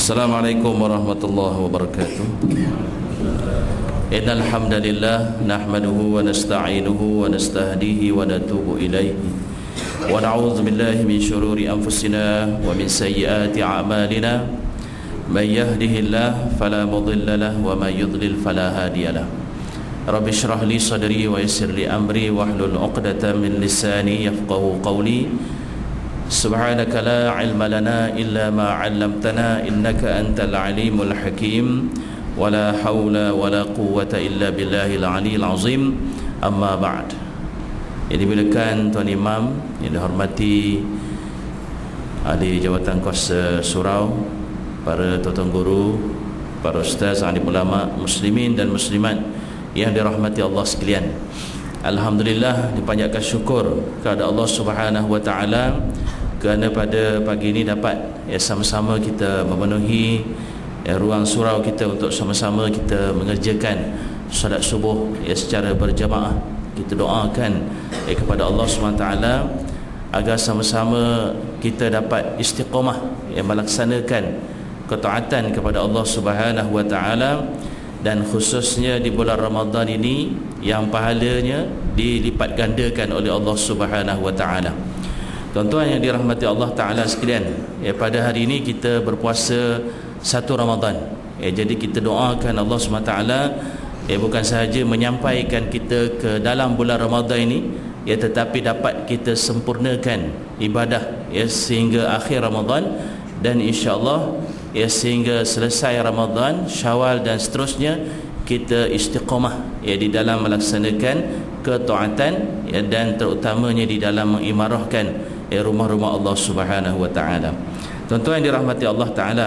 Assalamualaikum warahmatullahi wabarakatuh. Innal hamdalillah nahmaduhu wa nasta'inuhu wa nastahdihi wa natubu ilaihi wa na'udzu billahi min shururi anfusina wa min sayyiati a'malina. May yahdihillahu fala mudilla lahu wa may yudlil fala hadiya lahu. Rabbi shrah li sadri wa yassir li amri wahlul 'uqdatam min lisani yafqahu qawli. Subhanaka la ilma lana illa ma 'allamtana innaka antal alimul hakim. Wala haula wala quwwata illa billahil aliyil azim. Amma ba'd. Yang dimuliakan Tuan Imam, yang dihormati ahli jawatan kuasa surau, para tuan guru, para ustaz, alim ulama, muslimin dan muslimat yang dirahmati Allah sekalian. Alhamdulillah, dipanjatkan syukur kepada Allah Subhanahu wa taala kerana pada pagi ini dapat sama-sama kita memenuhi ruang surau kita untuk sama-sama kita mengerjakan solat subuh secara berjamaah. Kita doakan kepada Allah Subhanahu wa taala agar sama-sama kita dapat istiqamah melaksanakan ketaatan kepada Allah Subhanahu wa taala, dan khususnya di bulan Ramadan ini yang pahalanya dilipat gandakan oleh Allah Subhanahu wa taala. Tuan-tuan yang dirahmati Allah taala sekalian, pada hari ini kita berpuasa 1 Ramadan. Jadi kita doakan Allah Subhanahu wa taala bukan sahaja menyampaikan kita ke dalam bulan Ramadan ini, tetapi dapat kita sempurnakan ibadah sehingga akhir Ramadan, dan insya-Allah sehingga selesai Ramadan, Syawal dan seterusnya kita istiqamah di dalam melaksanakan ketaatan dan terutamanya di dalam mengimarahkan rumah-rumah Allah Subhanahu wa taala. Tuan-tuan yang dirahmati Allah taala,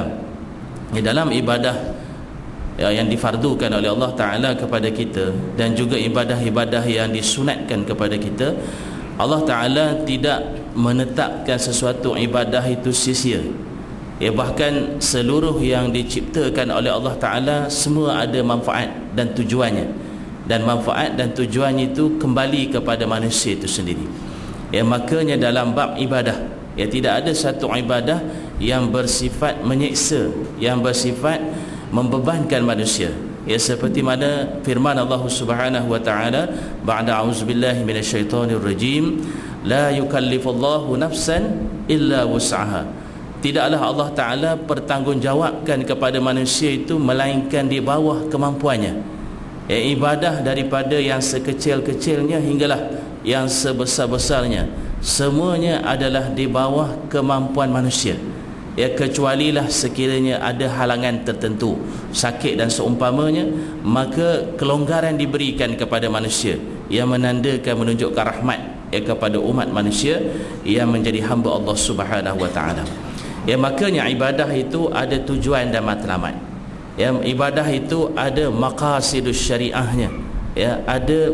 dalam ibadah yang difardukan oleh Allah taala kepada kita dan juga ibadah-ibadah yang disunatkan kepada kita, Allah taala tidak menetapkan sesuatu ibadah itu sia-sia. Bahkan seluruh yang diciptakan oleh Allah taala semua ada manfaat dan tujuannya, dan manfaat dan tujuannya itu kembali kepada manusia itu sendiri. Makanya dalam bab ibadah tidak ada satu ibadah yang bersifat menyiksa, yang bersifat membebankan manusia. Seperti mana firman Allah Subhanahu wa taala, ba'da a'udzubillahi minasyaitonir rajim, la yukallifullahu nafsan illa wus'aha. Tidaklah Allah taala pertanggungjawabkan kepada manusia itu melainkan di bawah kemampuannya. Ibadah daripada yang sekecil-kecilnya hinggalah yang sebesar-besarnya, semuanya adalah di bawah kemampuan manusia. Kecualilah sekiranya ada halangan tertentu, sakit dan seumpamanya, maka kelonggaran diberikan kepada manusia yang menandakan, menunjukkan rahmat kepada umat manusia yang menjadi hamba Allah Subhanahu wa taala. Makanya ibadah itu ada tujuan dan matlamat. Ibadah itu ada maqasidus syariahnya, ada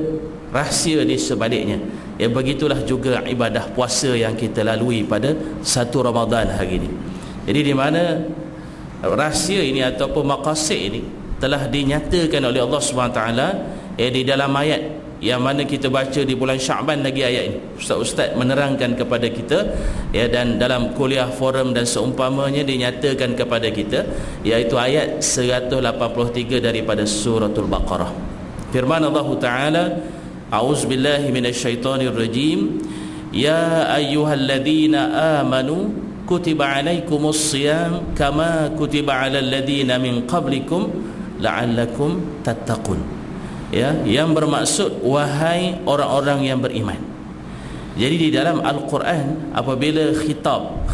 rahsia di sebaliknya. Begitulah juga ibadah puasa yang kita lalui pada 1 Ramadan hari ini. Jadi di mana rahsia ini ataupun maqasid ini telah dinyatakan oleh Allah Subhanahu taala di dalam ayat yang mana kita baca di bulan Syaban lagi ayat ini. Ustaz-ustaz menerangkan kepada kita dan dalam kuliah forum dan seumpamanya dinyatakan kepada kita, iaitu ayat 183 daripada suratul Baqarah. Firman Allah taala, a'udzubillahi minasyaitonir rajim, ya ayyuhalladzina amanu kutiba alaikumus shiyam kama kutiba alal ladzina min qablikum la'allakum tattaqun. Yang bermaksud wahai orang-orang yang beriman. Jadi di dalam Al-Quran apabila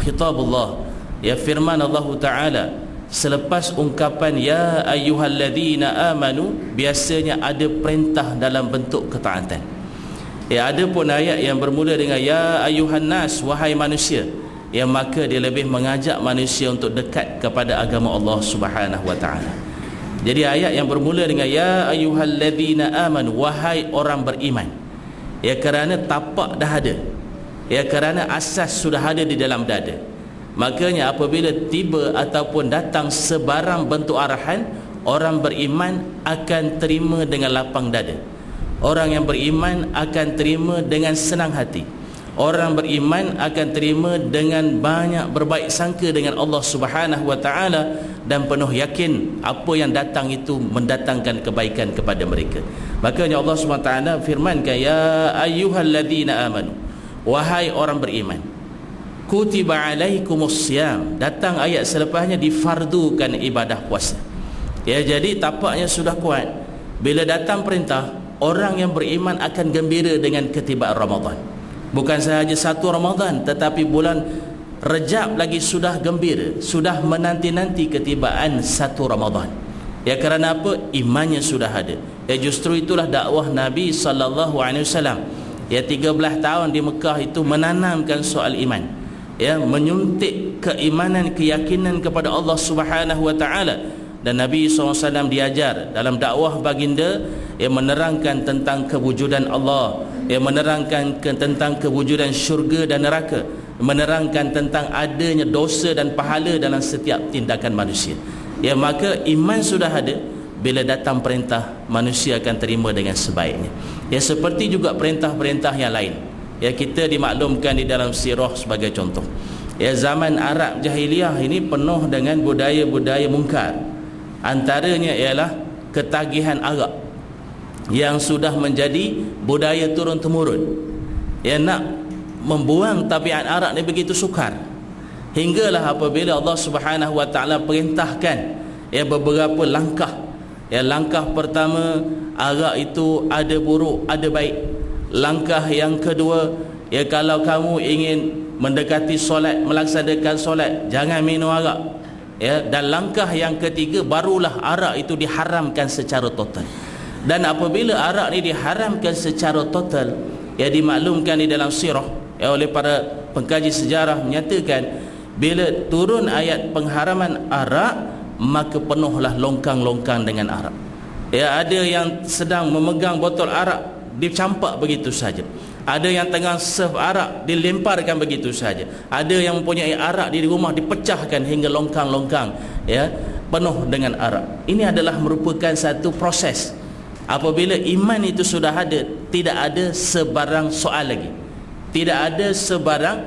khitabullah, firman Allah taala selepas ungkapan ya ayyuhalladzina amanu, biasanya ada perintah dalam bentuk ketaatan. Ada pun ayat yang bermula dengan ya ayyuhan nas, wahai manusia, maka dia lebih mengajak manusia untuk dekat kepada agama Allah Subhanahu wa taala. Jadi ayat yang bermula dengan ya ayyuhalladzina amanu, wahai orang beriman, kerana tapak dah ada, kerana asas sudah ada di dalam dada. Makanya apabila tiba ataupun datang sebarang bentuk arahan, orang beriman akan terima dengan lapang dada. Orang yang beriman akan terima dengan senang hati. Orang beriman akan terima dengan banyak berbaik sangka dengan Allah Subhanahu wa taala, dan penuh yakin apa yang datang itu mendatangkan kebaikan kepada mereka. Makanya Allah SWT firmankan, ya ayyuhalladzina amanu, wahai orang beriman, kutiba alaikumussyam, datang ayat selepasnya, difardukan ibadah puasa. Ya, jadi tapaknya sudah kuat. Bila datang perintah, orang yang beriman akan gembira dengan ketibaan Ramadan. Bukan sahaja satu Ramadan, tetapi bulan Rejab lagi sudah gembira, sudah menanti-nanti ketibaan satu Ramadan. Ya, kerana apa? Imannya sudah ada. Ya, justru itulah dakwah Nabi SAW. Ya, 13 tahun di Mekah itu menanamkan soal iman. Ya, menyuntik keimanan, keyakinan kepada Allah Subhanahu wa taala. Dan Nabi SAW diajar dalam dakwah baginda, yang menerangkan tentang kewujudan Allah, yang menerangkan tentang kewujudan syurga dan neraka, menerangkan tentang adanya dosa dan pahala dalam setiap tindakan manusia. Ya, maka iman sudah ada, bila datang perintah, manusia akan terima dengan sebaiknya. Ya, seperti juga perintah-perintah yang lain. Ya, kita dimaklumkan di dalam sirah sebagai contoh. Ya, zaman Arab jahiliah ini penuh dengan budaya-budaya mungkar. Antaranya ialah ketagihan arak yang sudah menjadi budaya turun-temurun. Ya, nak membuang tabiat arak ni begitu sukar, hinggalah apabila Allah Subhanahu wa taala perintahkan ya beberapa langkah. Ya, langkah pertama, arak itu ada buruk ada baik. Langkah yang kedua, ya, kalau kamu ingin mendekati solat, melaksanakan solat, jangan minum arak. Ya, dan langkah yang ketiga, barulah arak itu diharamkan secara total. Dan apabila arak ni diharamkan secara total, ya, dimaklumkan di dalam sirah, ya, oleh para pengkaji sejarah menyatakan, bila turun ayat pengharaman arak, maka penuhlah longkang-longkang dengan arak. Ya, ada yang sedang memegang botol arak, dicampak begitu saja. Ada yang tengah serve arak, dilemparkan begitu saja. Ada yang mempunyai arak di rumah, dipecahkan hingga longkang-longkang, ya, penuh dengan arak. Ini adalah merupakan satu proses. Apabila iman itu sudah ada, tidak ada sebarang soal lagi, tidak ada sebarang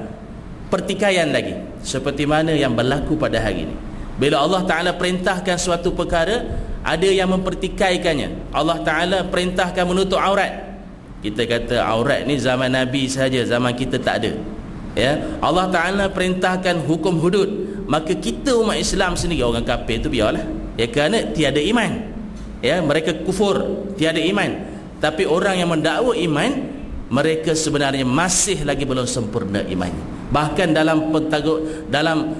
pertikaian lagi, seperti mana yang berlaku pada hari ini. Bila Allah Ta'ala perintahkan suatu perkara, ada yang mempertikaikannya. Allah Ta'ala perintahkan menutup aurat, kita kata aurat ni zaman Nabi saja, zaman kita tak ada. Ya, Allah Ta'ala perintahkan hukum hudud, maka kita umat Islam sendiri, orang kafir tu biarlah, ya, kerana tiada iman. Ya, mereka kufur, tiada iman. Tapi orang yang mendakwa iman, mereka sebenarnya masih lagi belum sempurna imannya. Bahkan dalam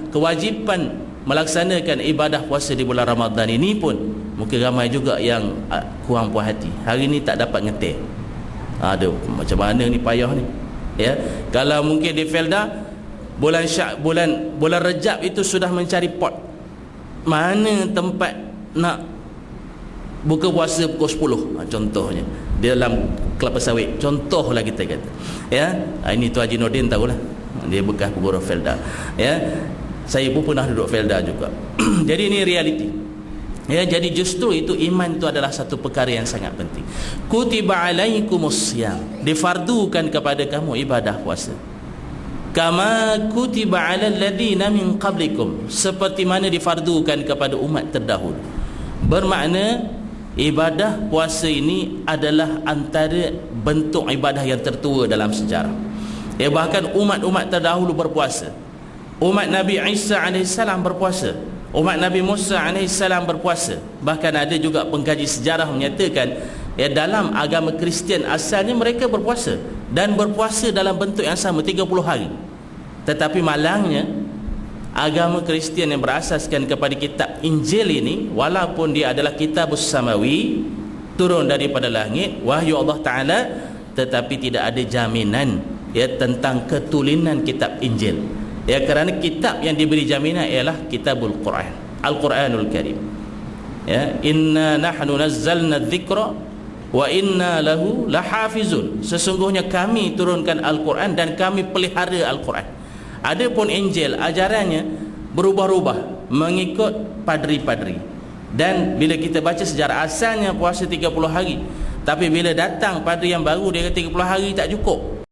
kewajipan melaksanakan ibadah puasa di bulan Ramadan ini pun mungkin ramai juga yang kurang puas hati. Hari ni tak dapat ngetir. Aduh, macam mana ni, payah ni. Ya, kalau mungkin di Felda bulan Rejab itu sudah mencari pot, mana tempat nak buka puasa pukul 10, contohnya di dalam kelapa sawit, contohlah kita kata. Ya, ini tu Haji Nordin tahulah, dia bekas pegurau Felda. Ya, saya pun pernah duduk Felda juga. Jadi ini realiti. Ya, jadi justru itu iman itu adalah satu perkara yang sangat penting. Kutiba alaikumussyam, difardukan kepada kamu ibadah puasa. Kama kutiba alal ladzina min qablikum, seperti mana difardukan kepada umat terdahulu. Bermakna ibadah puasa ini adalah antara bentuk ibadah yang tertua dalam sejarah. Ya, bahkan umat-umat terdahulu berpuasa. Umat Nabi Isa AS berpuasa, umat Nabi Musa AS berpuasa. Bahkan ada juga pengkaji sejarah menyatakan, ya, dalam agama Kristian asalnya mereka berpuasa, dan berpuasa dalam bentuk yang sama, 30 hari. Tetapi malangnya agama Kristian yang berasaskan kepada kitab Injil ini, walaupun dia adalah kitabus samawi, turun daripada langit, wahyu Allah Ta'ala, tetapi tidak ada jaminan, ya, tentang ketulinan kitab Injil. Ya, kerana kitab yang diberi jaminan ialah kitabul Quran, Al-Quranul Karim. Ya, inna nahnu nazzalna dzikra wa inna lahu lahafizun, sesungguhnya kami turunkan Al-Quran dan kami pelihara Al-Quran. Adapun Injil, ajarannya berubah-ubah mengikut padri-padri. Dan bila kita baca sejarah, asalnya puasa 30 hari, tapi bila datang padri yang baru, dia kata 30 hari tak cukup,